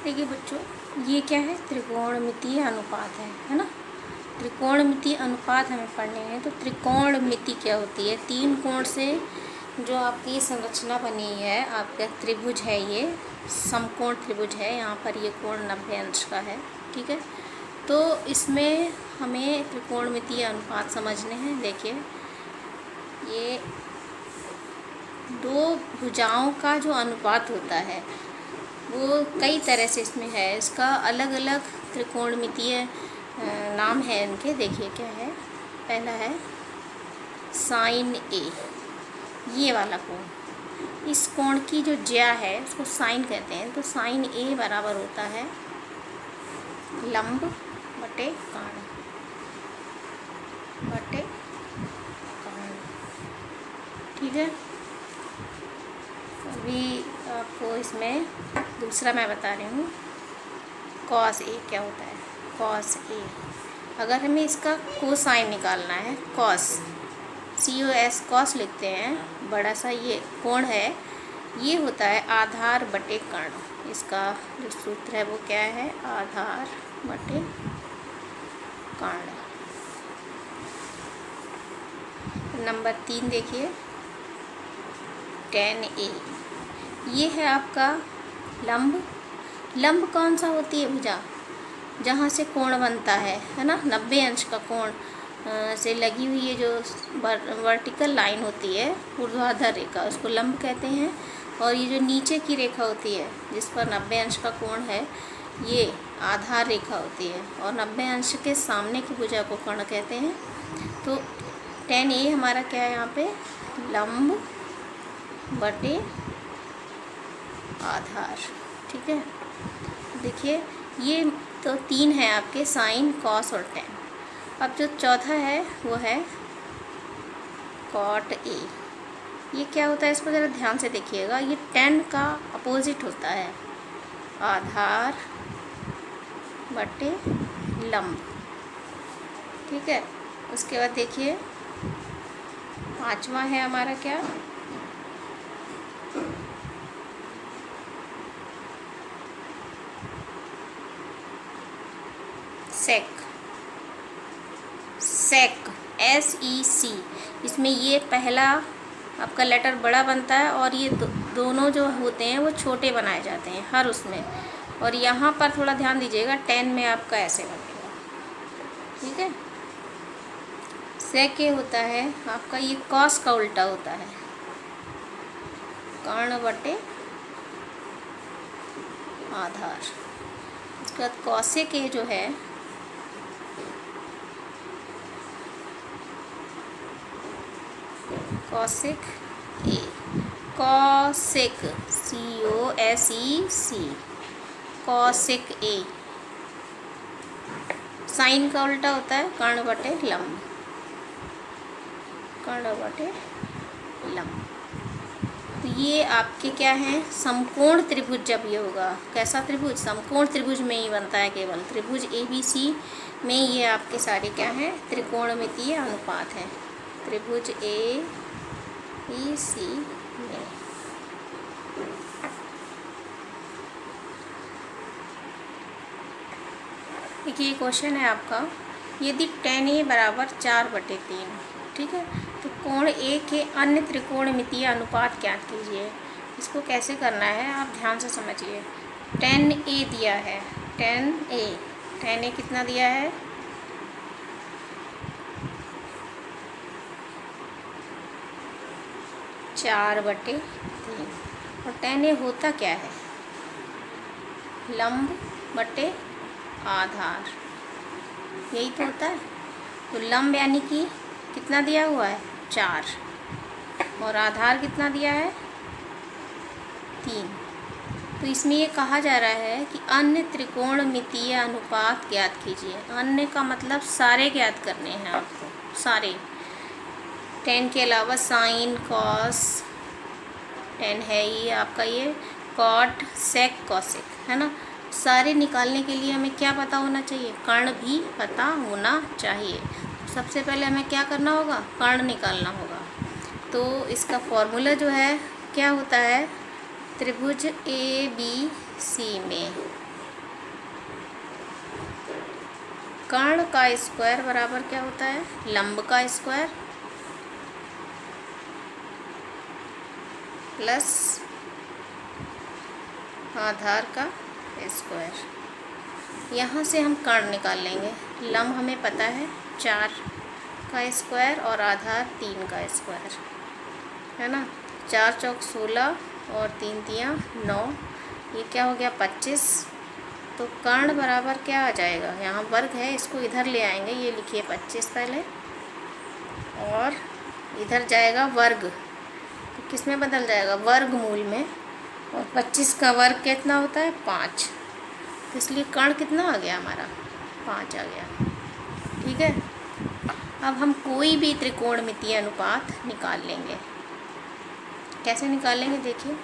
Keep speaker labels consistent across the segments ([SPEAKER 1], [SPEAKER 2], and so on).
[SPEAKER 1] देखिए बच्चों, ये क्या है, त्रिकोणमितीय अनुपात है ना। त्रिकोणमितीय अनुपात हमें पढ़ने हैं। तो त्रिकोणमिति क्या होती है? तीन कोण से जो आपकी संरचना बनी है, आपका त्रिभुज है, ये समकोण त्रिभुज है। यहाँ पर ये कोण 90 अंश का है, ठीक है। तो इसमें हमें त्रिकोणमितीय अनुपात समझने हैं। देखिए, ये दो भुजाओं का जो अनुपात होता है वो कई तरह से इसमें है। इसका अलग अलग त्रिकोणमितीय नाम है इनके। देखिए क्या है, पहला है साइन ए, ये वाला कोण। इस कोण की जो ज्या है उसको साइन कहते हैं। तो साइन ए बराबर होता है लंब बटे कर्ण बटे कर्ण, ठीक है। अभी आपको इसमें दूसरा मैं बता रही हूँ, कॉस ए क्या होता है। कॉस ए, अगर हमें इसका कोसाइन निकालना है, कॉस COS कॉस लिखते हैं, बड़ा सा ये कोण है, ये होता है आधार बटे कर्ण। इसका जो सूत्र है वो क्या है, आधार बटे कर्ण। नंबर 3 देखिए, tan A, ये है आपका लंब। लंब कौन सा होती है भुजा, जहाँ से कोण बनता है ना, 90 अंश का कोण से लगी हुई ये जो वर्टिकल लाइन होती है, ऊर्ध्वाधर रेखा, उसको लंब कहते हैं। और ये जो नीचे की रेखा होती है जिस पर 90 अंश का कोण है, ये आधार रेखा होती है। और 90 अंश के सामने की भुजा को कर्ण कहते हैं। तो tan A हमारा क्या है यहाँ पे, लंब बटे आधार, ठीक है। देखिए, ये तो 3 है आपके, साइन, कॉस और tan। अब जो चौथा है वो है कॉट A। ये क्या होता है, इसको ज़रा ध्यान से देखिएगा। ये tan का अपोजिट होता है, आधार बटे लंब, ठीक है। उसके बाद देखिए, पांचवा है हमारा क्या, सेक। सेक SEC, इसमें ये पहला आपका लेटर बड़ा बनता है और ये दोनों जो होते हैं वो छोटे बनाए जाते हैं हर उसमें। और यहाँ पर थोड़ा ध्यान दीजिएगा, tan में आपका ऐसे बनेगा, ठीक है। सेक ये होता है आपका, ये कॉस का उल्टा होता है, कर्ण बटे आधार। उसके बाद कॉसेक ए जो है, cosec A, cosec COSEC, cosec A sine का उल्टा होता है, कर्ण बटे लंब, कर्ण बटे लंब। तो ये आपके क्या हैं, समकोण त्रिभुज। जब ये होगा कैसा त्रिभुज, समकोण त्रिभुज में ही बनता है केवल। त्रिभुज ABC में ये आपके सारे क्या हैं, त्रिकोणमितीय अनुपात हैं। त्रिभुज ABC में देखिए, क्वेश्चन है आपका, यदि tan A बराबर 4/3, ठीक है, तो कोण A के अन्य त्रिकोणमितीय अनुपात ज्ञात कीजिए। इसको कैसे करना है आप ध्यान से समझिए। tan A दिया है, tan A कितना दिया है, 4/3। और tan A होता क्या है, लंब बटे आधार, यही तो होता है। तो लंब यानी कि कितना दिया हुआ है, 4, और आधार कितना दिया है, 3। तो इसमें ये कहा जा रहा है कि अन्य त्रिकोणमितीय अनुपात ज्ञात कीजिए। अन्य का मतलब सारे ज्ञात करने हैं आपको, सारे। tan के अलावा साइन, कॉस, tan है ये आपका, ये कॉट, सेक, कॉसेक, है ना। सारे निकालने के लिए हमें क्या पता होना चाहिए, कर्ण भी पता होना चाहिए। सबसे पहले हमें क्या करना होगा, कर्ण निकालना होगा। तो इसका फॉर्मूला जो है क्या होता है, त्रिभुज ABC में कर्ण का स्क्वायर बराबर क्या होता है? लंब का स्क्वायर प्लस आधार का स्क्वायर। यहाँ से हम कर्ण निकाल लेंगे। लंब हमें पता है 4 का स्क्वायर और आधार 3 का स्क्वायर, है ना। 4 चौक 16 और 3 तियाँ 9, ये क्या हो गया 25। तो कर्ण बराबर क्या आ जाएगा? यहाँ वर्ग है, इसको इधर ले आएंगे, ये लिखिए 25 पहले, और इधर जाएगा वर्ग, तो किस में बदल जाएगा? वर्गमूल में। और 25 का वर्ग कितना होता है? 5। तो इसलिए कर्ण कितना आ गया हमारा? 5 आ गया। ठीक है। अब हम कोई भी त्रिकोणमितीय अनुपात निकाल लेंगे। कैसे निकालेंगे देखिए।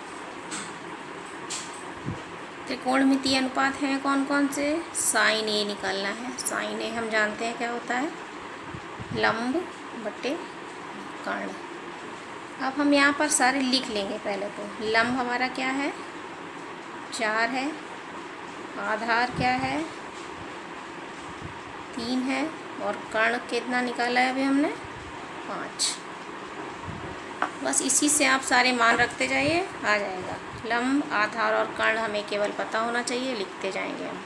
[SPEAKER 1] त्रिकोणमितीय अनुपात हैं कौन कौन से? साइन ए निकालना है। साइन ए हम जानते हैं क्या होता है? लंब बटे कर्ण। अब हम यहाँ पर सारे लिख लेंगे। पहले तो लंब हमारा क्या है? 4 है। आधार क्या है? 3 है। और कर्ण कितना निकाला है अभी हमने? 5। बस इसी से आप सारे मान रखते जाइए, आ जाएगा। लंब, आधार और कर्ण हमें केवल पता होना चाहिए, लिखते जाएंगे हम।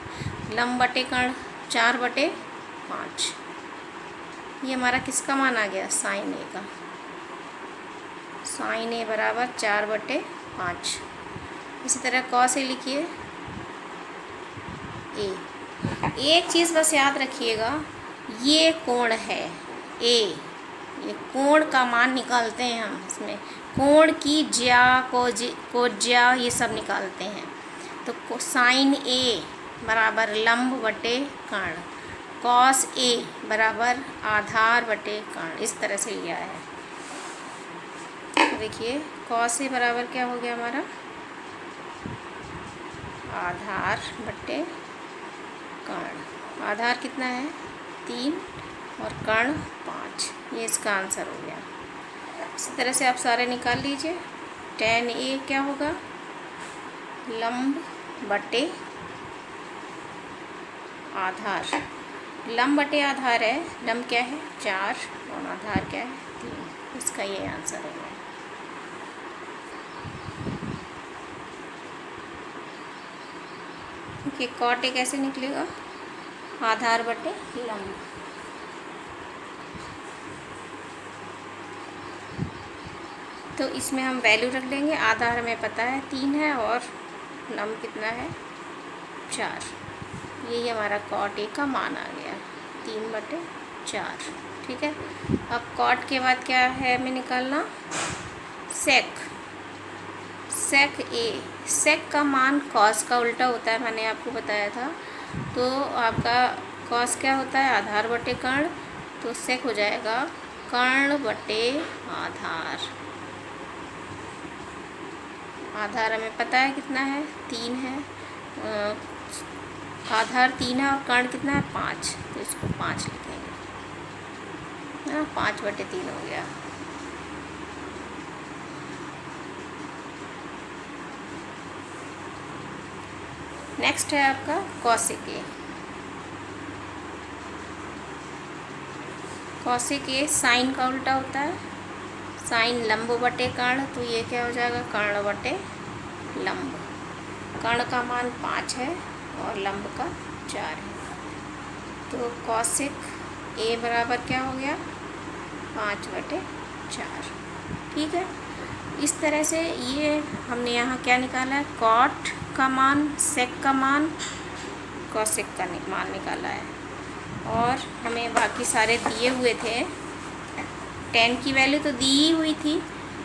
[SPEAKER 1] लंब बटे कर्ण 4 बटे 5। ये हमारा किसका मान आ गया? साइन ए का। साइन ए बराबर 4 बटे 5। इसी तरह कॉस ए लिखिए। ए, एक चीज़ बस याद रखिएगा, ये कोण है ए, ये कोण का मान निकालते हैं हम। इसमें कोण की ज्या को ज्या ये सब निकालते हैं। तो साइन ए बराबर लंब बटे कर्ण, कॉस ए बराबर आधार बटे कर्ण, इस तरह से लिया है। देखिए कॉस ए बराबर क्या हो गया हमारा? आधार बटे कर्ण। आधार कितना है? 3 और कर्ण 5। ये इसका आंसर हो गया। इसी तरह से आप सारे निकाल लीजिए। tan ए क्या होगा? लंब बटे आधार। लंब बटे आधार है। लंब क्या है? 4 और आधार क्या है? 3। इसका ये आंसर हो गया। देखिए कॉट ए कैसे निकलेगा? आधार बटे लंब। तो इसमें हम वैल्यू रख लेंगे। आधार हमें पता है 3 है और लंब कितना है? 4। यही हमारा कॉट ए का मान आ गया, 3 बटे 4। ठीक है। अब कॉट के बाद क्या है हमें निकालना? सेक। सेक ए, सेक का मान कॉस का उल्टा होता है, मैंने आपको बताया था। तो आपका कॉस क्या होता है? आधार बटे कर्ण। तो सेक हो जाएगा कर्ण बटे आधार। आधार हमें पता है कितना है? 3 है। आधार 3 है और कर्ण कितना है? 5। तो इसको 5 लिखेंगे, है ना। 5 बटे 3 हो गया। नेक्स्ट है आपका cosec A. Cosec A sine का उल्टा होता है। साइन लंब बटे कर्ण, तो ये क्या हो जाएगा? कर्ण बटे लंब। कर्ण का मान 5 है और लंब का 4 है। तो कॉसेक ए बराबर क्या हो गया? 5 बटे 4। ठीक है। इस तरह से ये हमने यहाँ क्या निकाला है? कॉट का मान, सेक का मान, कॉसेक का मान निकाला है। और हमें बाकी सारे दिए हुए थे। tan की वैल्यू तो दी ही हुई थी,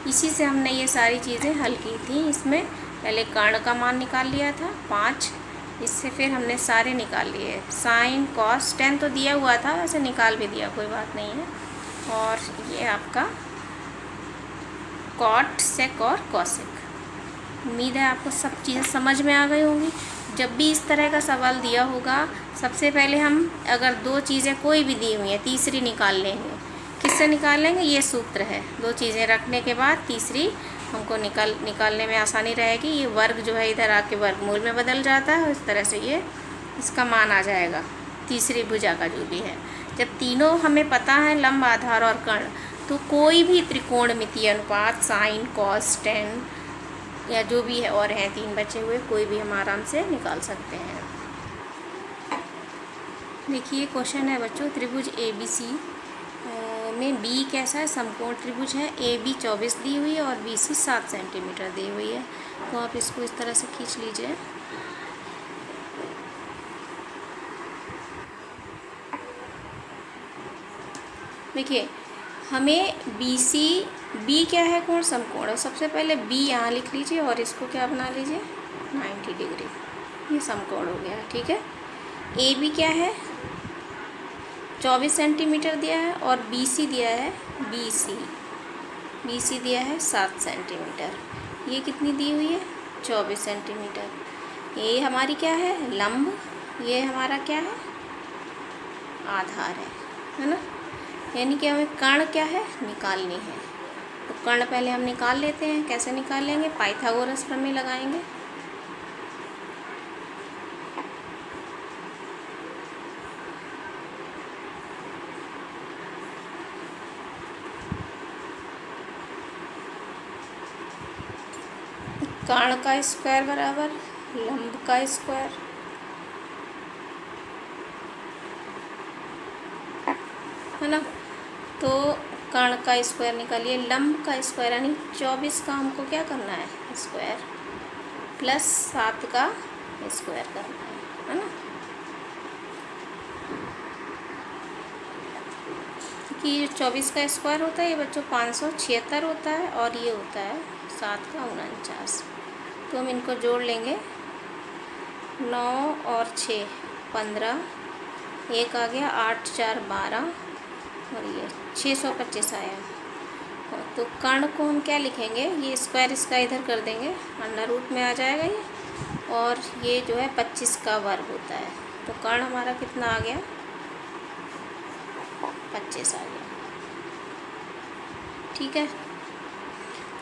[SPEAKER 1] इसी से हमने ये सारी चीज़ें हल की थी। इसमें पहले कर्ण का मान निकाल लिया था 5, इससे फिर हमने सारे निकाल लिए। साइन कॉस tan तो दिया हुआ था, वैसे निकाल भी दिया, कोई बात नहीं है। और ये आपका कॉट, सेक और कॉसेक। उम्मीद है आपको सब चीज़ें समझ में आ गई होंगी। जब भी इस तरह का सवाल दिया होगा, सबसे पहले हम अगर 2 चीज़ें कोई भी दी हुई हैं, तीसरी निकाल लेंगे। किससे निकाल लेंगे? ये सूत्र है। 2 चीज़ें रखने के बाद तीसरी हमको निकालने में आसानी रहेगी। ये वर्ग जो है इधर आके वर्गमूल में बदल जाता है, इस तरह से ये इसका मान आ जाएगा। तीसरी भुजा का जो भी है। जब तीनों हमें पता है, लंब, आधार और कर्ण, तो कोई भी त्रिकोणमितीय अनुपात साइन, कॉस, टेन या जो भी है और हैं 3 बचे हुए, कोई भी हम आराम से निकाल सकते हैं। देखिए क्वेश्चन है बच्चों, त्रिभुज ABC में बी कैसा है, समकोण त्रिभुज है। AB 24 दी हुई है और BC 7 सेंटीमीटर दी हुई है। तो आप इसको इस तरह से खींच लीजिए। देखिए हमें बी क्या है, कोण समकोण है। सबसे पहले बी यहाँ लिख लीजिए और इसको क्या बना लीजिए, 90 डिग्री, ये समकोण हो गया। ठीक है, AB क्या है, 24 सेंटीमीटर दिया है और BC दिया है, BC दिया है 7 सेंटीमीटर। ये कितनी दी हुई है, 24 सेंटीमीटर। ये हमारी क्या है, लंब, ये हमारा क्या है, आधार है ना। यानी कि हमें कर्ण क्या है, निकालनी है। तो कर्ण पहले हम निकाल लेते हैं। कैसे निकाल लेंगे, पाइथागोरस प्रमेय लगाएंगे। कर्ण का स्क्वायर बराबर लंब का स्क्वायर, है ना। तो कर्ण का स्क्वायर निकालिए, लंब का स्क्वायर यानी 24 का हमको क्या करना है, स्क्वायर, प्लस 7 का स्क्वायर करना है ना। कि ये 24 का स्क्वायर होता है ये बच्चों 576 होता है और ये होता है 7 का 49। तो हम इनको जोड़ लेंगे, 9 और 6 15, एक आ गया, 8 4 12 और ये 625 आया। तो कर्ण को हम क्या लिखेंगे, ये स्क्वायर इसका इधर कर देंगे, अंडर रूट में आ जाएगा ये, और ये जो है 25 का वर्ग होता है। तो कर्ण हमारा कितना आ गया, 25 आ गया। ठीक है,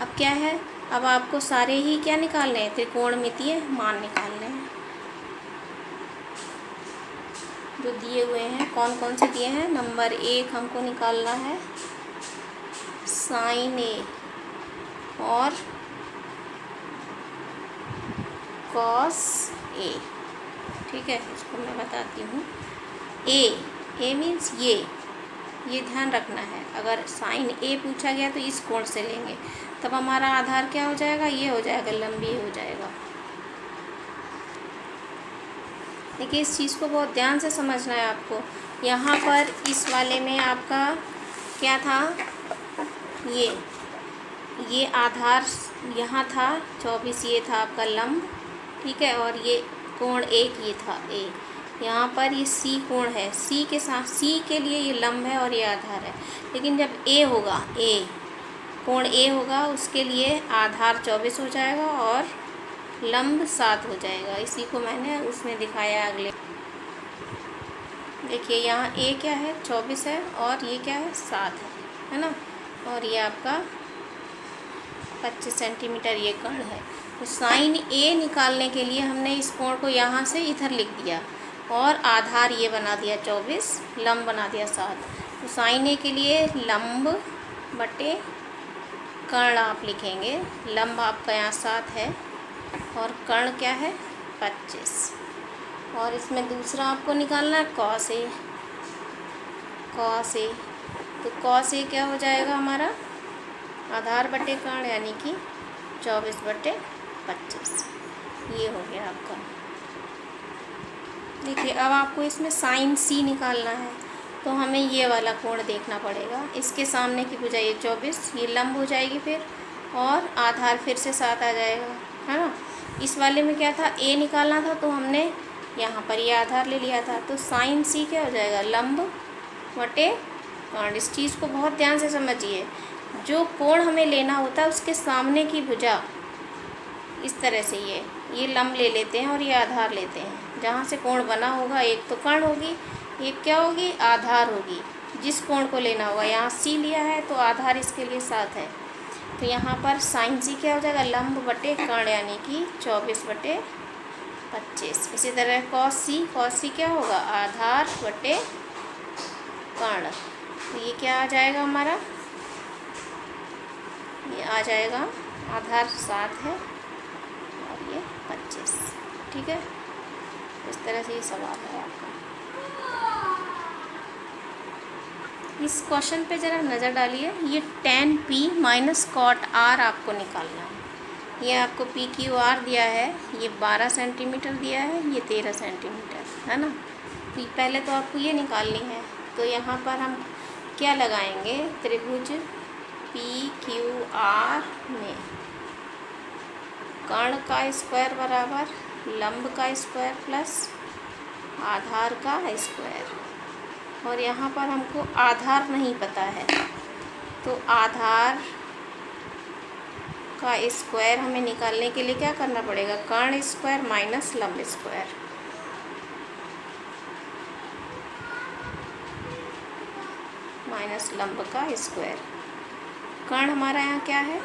[SPEAKER 1] अब क्या है, अब आपको सारे ही क्या निकालने हैं, त्रिकोणमितीय मान निकालने हैं जो दिए हुए हैं। कौन कौन से दिए हैं, नंबर 1 हमको निकालना है साइन A और कॉस A। ठीक है, इसको मैं बताती हूँ। ए मीन्स ये ध्यान रखना है, अगर साइन A पूछा गया तो इस कोण से लेंगे, तब हमारा आधार क्या हो जाएगा, ये हो जाएगा, लंबी हो जाएगा। देखिए इस चीज़ को बहुत ध्यान से समझना है आपको। यहाँ पर इस वाले में आपका क्या था, ये आधार यहाँ था 24, ये था आपका लंब। ठीक है, और ये कोण एक ये था A। यहाँ पर ये C कोण है, C के साथ, C के लिए ये लंब है और ये आधार है। लेकिन जब A होगा, कोण A होगा, उसके लिए आधार 24 हो जाएगा और लंब 7 हो जाएगा। इसी को मैंने उसमें दिखाया अगले। देखिए यहाँ A क्या है, 24 है और ये क्या है, 7 है ना। और ये आपका 25 सेंटीमीटर ये कर्ण है। तो साइन A निकालने के लिए हमने इस कोण को यहाँ से इधर लिख दिया और आधार ये बना दिया 24, लंब बना दिया 7। तो साइन A के लिए लंब बटे कर्ण आप लिखेंगे। लंब आपका यहाँ 7 है और कर्ण क्या है, 25। और इसमें दूसरा आपको निकालना है कॉस A। तो कॉस A क्या हो जाएगा हमारा, आधार बटे कर्ण यानी कि 24 बटे 25। ये हो गया आपका। देखिए अब आपको इसमें साइन C निकालना है, तो हमें ये वाला कोण देखना पड़ेगा। इसके सामने की भुजा ये 24, ये लंब हो जाएगी फिर, और आधार फिर से 7 आ जाएगा, है ना। इस वाले में क्या था, A निकालना था, तो हमने यहाँ पर ये आधार ले लिया था। तो साइन C क्या हो जाएगा, लंब बटे कर्ण। इस चीज़ को बहुत ध्यान से समझिए। जो कोण हमें लेना होता है उसके सामने की भुजा इस तरह से ये लंब ले लेते हैं और ये आधार लेते हैं। जहाँ से कोण बना होगा, एक तो कर्ण होगी, एक क्या होगी, आधार होगी। जिस कोण को लेना होगा, यहाँ C लिया है तो आधार इसके लिए 7 है। तो यहाँ पर साइन C क्या हो जाएगा, लंब बटे कर्ण यानी कि 24 बटे 25। इसी तरह कॉस सी क्या होगा, आधार बटे कर्ण। तो ये क्या आ जाएगा हमारा, ये आ जाएगा आधार 7 है और ये 25। ठीक है, इस तरह से ये सवाल है आपका। इस क्वेश्चन पे ज़रा नज़र डालिए। ये tan p minus cot r आपको निकालना है। ये आपको पी क्यू आर दिया है, ये 12 सेंटीमीटर दिया है, ये 13 सेंटीमीटर है ना। तो पहले तो आपको ये निकालनी है। तो यहाँ पर हम क्या लगाएंगे, त्रिभुज पी क्यू आर में कर्ण का स्क्वायर बराबर लंब का स्क्वायर प्लस आधार का स्क्वायर। और यहाँ पर हमको आधार नहीं पता है, तो आधार का स्क्वायर हमें निकालने के लिए क्या करना पड़ेगा, कर्ण स्क्वायर माइनस लंब स्क्वायर। माइनस लंब का स्क्वायर। कर्ण हमारा यहाँ क्या है,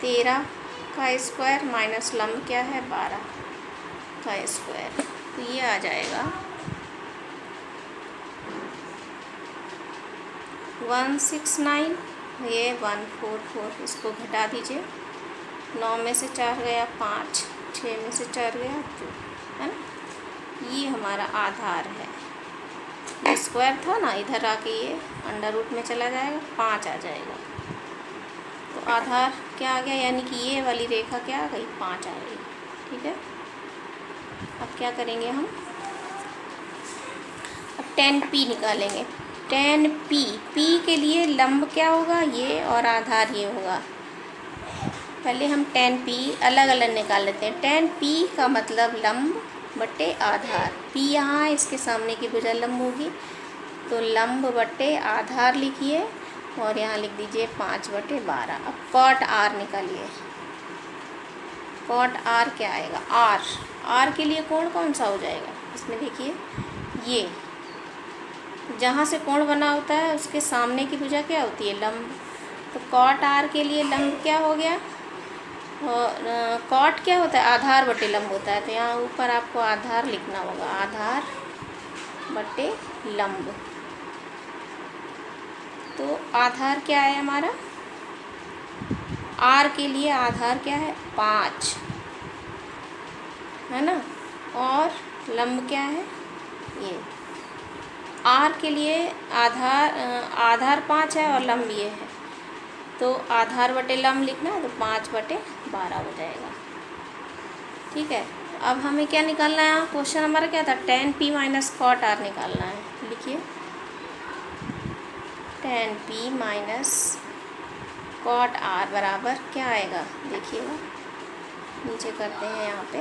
[SPEAKER 1] 13 का स्क्वायर माइनस लंब क्या है, 12 का स्क्वायर। तो ये आ जाएगा 169, ये 144। इसको घटा दीजिए, 9 में से 4 गया 5, 6 में से 4 गया 2, है ना। ये हमारा आधार है। ये स्क्वायर था ना, इधर आके ये अंडर रूट में चला जाएगा, 5 आ जाएगा। तो आधार क्या आ गया, यानी कि ये वाली रेखा क्या आ गई, 5 आ गई। ठीक है, अब क्या करेंगे हम, अब tan p निकालेंगे। tan p के लिए लंब क्या होगा, ये, और आधार ये होगा। पहले हम tan p अलग अलग निकाल लेते हैं। tan p का मतलब लंब बटे आधार। p यहाँ है, इसके सामने की भुजा लंब होगी, तो लंब बटे आधार लिखिए और यहाँ लिख दीजिए 5/12। अब cot r निकालिए। cot r क्या आएगा, r के लिए कोण कौन सा हो जाएगा, इसमें देखिए ये जहाँ से कोण बना होता है उसके सामने की भुजा क्या होती है, लंब। तो cot r के लिए लंब क्या हो गया, कॉट क्या होता है, आधार बटे लंब होता है। तो यहाँ ऊपर आपको आधार लिखना होगा, आधार बटे लंब। तो आधार क्या है हमारा, r के लिए आधार क्या है, 5 है ना, और लंब क्या है, ये। r के लिए आधार 5 है और लंब ये है, तो आधार बटे लंब लिखना है, तो 5/12 हो जाएगा। ठीक है, अब हमें क्या निकालना है, यहाँ क्वेश्चन हमारा क्या था, tan p minus cot r निकालना है। लिखिए tan p minus cot r बराबर क्या आएगा, देखिएगा नीचे करते हैं, यहाँ पे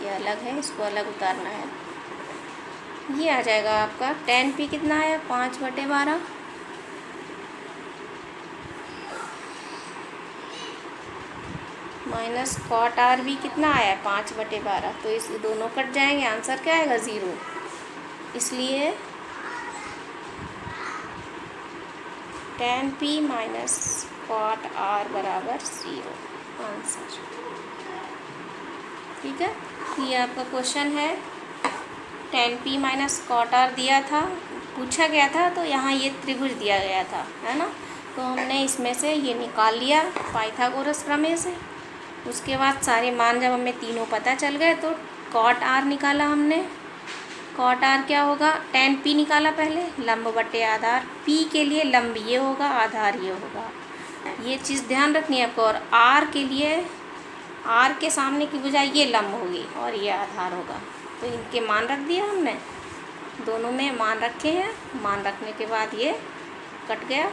[SPEAKER 1] ये अलग है, इसको अलग उतारना है। ये आ जाएगा आपका tan p कितना आया, 5/12 माइनस कॉट r भी कितना आया, 5/12। तो इस दोनों कट जाएंगे, आंसर क्या आएगा, 0। इसलिए tan p minus cot r बराबर 0 आंसर। ठीक है, ये आपका क्वेश्चन है। tan p minus cot r दिया था, पूछा गया था, तो यहाँ ये त्रिभुज दिया गया था, है ना। तो हमने इसमें से ये निकाल लिया पाइथागोरस प्रमेय से। उसके बाद सारे मान जब हमें तीनों पता चल गए, तो कॉट r निकाला हमने। कॉट r क्या होगा, tan p निकाला पहले, लंब बटे आधार। p के लिए लंब ये होगा, आधार ये होगा। ये चीज़ ध्यान रखनी है आपको। और r के लिए, r के सामने की भुजा ये लंब होगी और ये आधार होगा। तो इनके मान रख दिया हमने, दोनों में मान रखे हैं। मान रखने के बाद ये कट गया,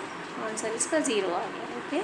[SPEAKER 1] आंसर इसका 0 आ गया। ओके।